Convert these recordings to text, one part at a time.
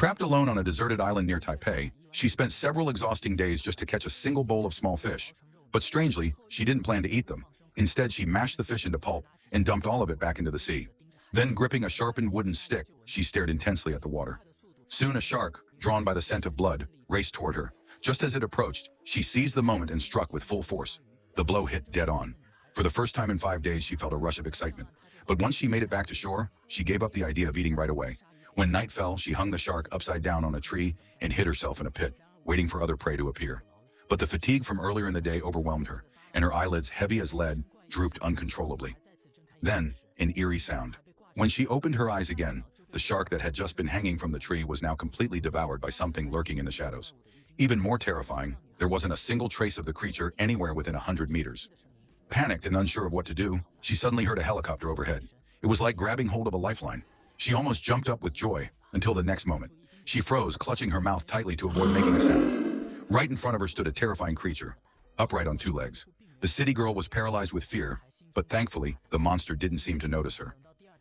Trapped alone on a deserted island near Taipei, she spent several exhausting days just to catch a single bowl of small fish. But strangely, she didn't plan to eat them. Instead, she mashed the fish into pulp and dumped all of it back into the sea. Then, gripping a sharpened wooden stick, she stared intensely at the water. Soon a shark, drawn by the scent of blood, raced toward her. Just as it approached, she seized the moment and struck with full force. The blow hit dead on. For the first time in 5 days, she felt a rush of excitement. But once she made it back to shore, she gave up the idea of eating right away. When night fell, she hung the shark upside down on a tree and hid herself in a pit, waiting for other prey to appear. But the fatigue from earlier in the day overwhelmed her, and her eyelids, heavy as lead, drooped uncontrollably. Then, an eerie sound. When she opened her eyes again, the shark that had just been hanging from the tree was now completely devoured by something lurking in the shadows. Even more terrifying, there wasn't a single trace of the creature anywhere within 100 meters. Panicked and unsure of what to do, she suddenly heard a helicopter overhead. It was like grabbing hold of a lifeline. She almost jumped up with joy, until the next moment. She froze, clutching her mouth tightly to avoid making a sound. Right in front of her stood a terrifying creature, upright on 2 legs. The city girl was paralyzed with fear, but thankfully, the monster didn't seem to notice her.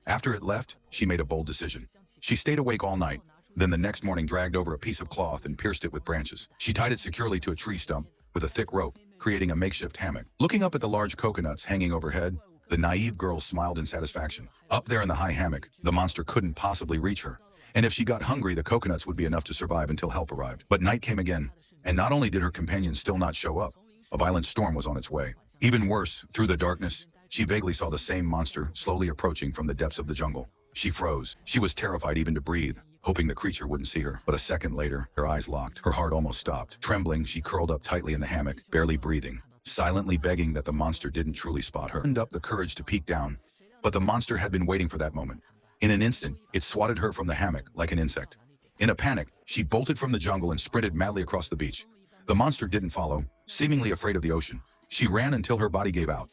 After it left, she made a bold decision. She stayed awake all night, then the next morning dragged over a piece of cloth and pierced it with branches. She tied it securely to a tree stump with a thick rope, creating a makeshift hammock. Looking up at the large coconuts hanging overhead, the naive girl smiled in satisfaction. Up there in the high hammock, the monster couldn't possibly reach her. And if she got hungry, the coconuts would be enough to survive until help arrived. But night came again, and not only did her companion still not show up, a violent storm was on its way. Even worse, through the darkness, she vaguely saw the same monster slowly approaching from the depths of the jungle. She froze. She was terrified even to breathe, hoping the creature wouldn't see her. But a second later, her eyes locked. Her heart almost stopped. Trembling, she curled up tightly in the hammock, barely breathing, silently begging that the monster didn't truly spot her. Turned up the courage to peek down, but the monster had been waiting for that moment. In an instant, it swatted her from the hammock like an insect. In a panic, she bolted from the jungle and sprinted madly across the beach. The monster didn't follow, seemingly afraid of the ocean. She ran until her body gave out,